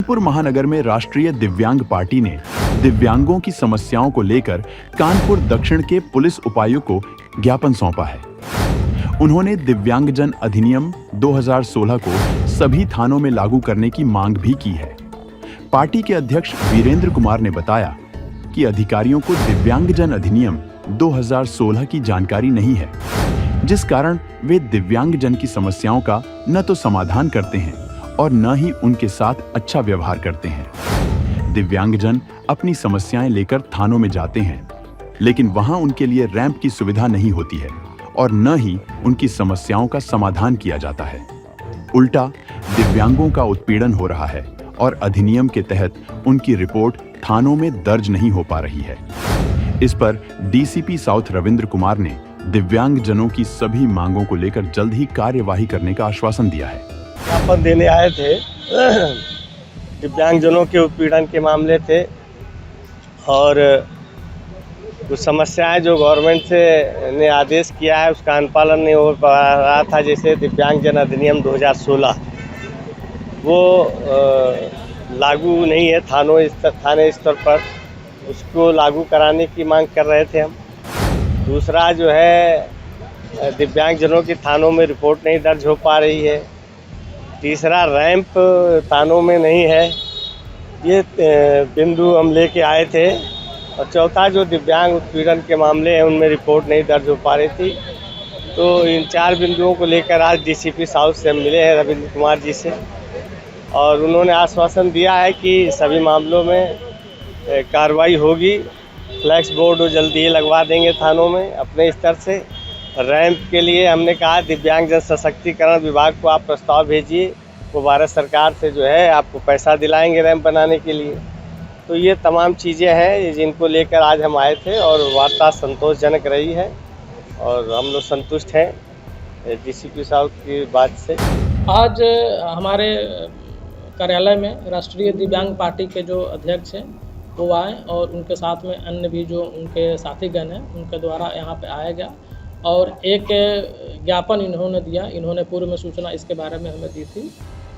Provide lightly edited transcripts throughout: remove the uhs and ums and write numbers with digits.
कानपुर महानगर में राष्ट्रीय दिव्यांग पार्टी ने दिव्यांगों की समस्याओं को लेकर कानपुर दक्षिण के पुलिस उपायुक्त को ज्ञापन सौंपा है। उन्होंने दिव्यांगजन अधिनियम 2016 को सभी थानों में लागू करने की मांग भी की है। पार्टी के अध्यक्ष वीरेंद्र कुमार ने बताया कि अधिकारियों को दिव्यांगजन अधिनियम 2016 की जानकारी नहीं है, जिस कारण वे दिव्यांगजन की समस्याओं का न तो समाधान करते हैं और न ही उनके साथ अच्छा व्यवहार करते हैं। दिव्यांगजन अपनी समस्याएं लेकर थानों में जाते हैं, लेकिन वहां उनके लिए रैंप की सुविधा नहीं होती है और न ही उनकी समस्याओं का समाधान किया जाता है। उल्टा दिव्यांगों का उत्पीड़न हो रहा है और अधिनियम के तहत उनकी रिपोर्ट थानों में दर्ज नहीं हो पा रही है। इस पर डीसीपी साउथ रविंद्र कुमार ने दिव्यांगजनों की सभी मांगों को लेकर जल्द ही कार्यवाही करने का आश्वासन दिया है। ज्ञापन देने आए थे, दिव्यांगजनों के उत्पीड़न के मामले थे और कुछ समस्याएं जो गवर्नमेंट से ने आदेश किया है उसका अनुपालन नहीं हो पा रहा था। जैसे दिव्यांगजन अधिनियम 2016 वो लागू नहीं है थाने स्तर पर, उसको लागू कराने की मांग कर रहे थे हम। दूसरा जो है दिव्यांगजनों की थानों में रिपोर्ट नहीं दर्ज हो पा रही है। तीसरा रैंप थानों में नहीं है, ये बिंदु हम लेके आए थे। और चौथा जो दिव्यांग उत्पीड़न के मामले हैं उनमें रिपोर्ट नहीं दर्ज हो पा रही थी। तो इन 4 बिंदुओं को लेकर आज डीसीपी साउथ से हम मिले हैं रविंद्र कुमार जी से, और उन्होंने आश्वासन दिया है कि सभी मामलों में कार्रवाई होगी। फ्लैक्स बोर्ड जल्दी ही लगवा देंगे थानों में अपने स्तर से। रैंप के लिए हमने कहा दिव्यांगजन सशक्तिकरण विभाग को आप प्रस्ताव भेजिए, वो भारत सरकार से जो है आपको पैसा दिलाएंगे रैंप बनाने के लिए। तो ये तमाम चीज़ें हैं जिनको लेकर आज हम आए थे और वार्ता संतोषजनक रही है और हम लोग संतुष्ट हैं डीसीपी साहब की बात से। आज हमारे कार्यालय में राष्ट्रीय दिव्यांग पार्टी के जो अध्यक्ष हैं वो आए और उनके साथ में अन्य भी जो उनके साथीगण हैं उनके द्वारा यहाँ पे आया गया और एक ज्ञापन इन्होंने दिया। इन्होंने पूर्व में सूचना इसके बारे में हमें दी थी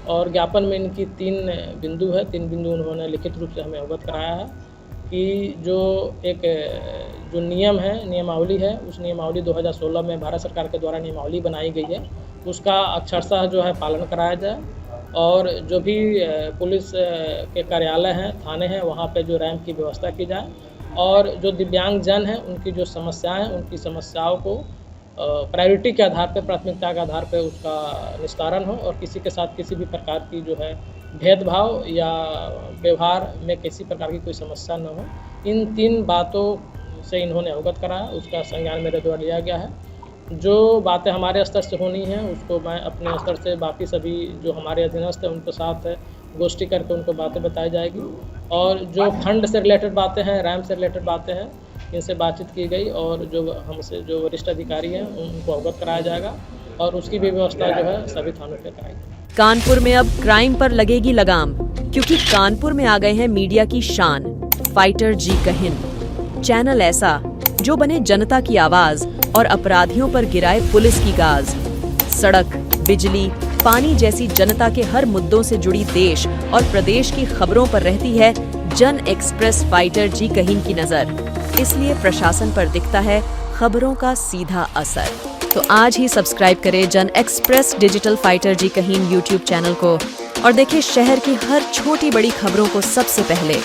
और ज्ञापन में इनकी 3 बिंदु है। 3 बिंदु उन्होंने लिखित रूप से हमें अवगत कराया है कि जो नियम है, नियमावली है, उस नियमावली 2016 में भारत सरकार के द्वारा नियमावली बनाई गई है, उसका अक्षरशः जो है पालन कराया जाए। और जो भी पुलिस के कार्यालय हैं, थाने हैं, वहाँ पे जो रैंप की व्यवस्था की जाए और जो दिव्यांगजन हैं उनकी जो समस्याएं हैं उनकी समस्याओं को प्रायोरिटी के आधार पे, प्राथमिकता के आधार पे उसका निस्तारण हो और किसी के साथ किसी भी प्रकार की जो है भेदभाव या व्यवहार में किसी प्रकार की कोई समस्या न हो। इन 3 बातों से इन्होंने अवगत कराया, उसका संज्ञान मेरे द्वारा लिया गया है। जो बातें हमारे स्तर से होनी हैं उसको मैं अपने स्तर से बाकी सभी जो हमारे अधीनस्थ हैं उनके साथ गोष्ठी करके उनको बातें बताई जाएगी और जो फंड से रिलेटेड बातें हैं, रैंप से रिलेटेड बातें हैं, इनसे बातचीत की गई और जो हमसे जो वरिष्ठ अधिकारी हैं उनको अवगत कराया जाएगा और उसकी भी व्यवस्था जो है सभी थानों पर कराएगी। कानपुर में अब क्राइम पर लगेगी लगाम, क्योंकि कानपुर में आ गए हैं मीडिया की शान, फाइटर जी कहिन। चैनल ऐसा जो बने जनता की आवाज और अपराधियों पर गिराए पुलिस की गाज। सड़क, बिजली, पानी जैसी जनता के हर मुद्दों से जुड़ी देश और प्रदेश की खबरों पर रहती है जन एक्सप्रेस फाइटर जी कहिन की नजर। इसलिए प्रशासन पर दिखता है खबरों का सीधा असर। तो आज ही सब्सक्राइब करें जन एक्सप्रेस डिजिटल फाइटर जी कहिन यूट्यूब चैनल को और देखें शहर की हर छोटी बड़ी खबरों को सबसे पहले।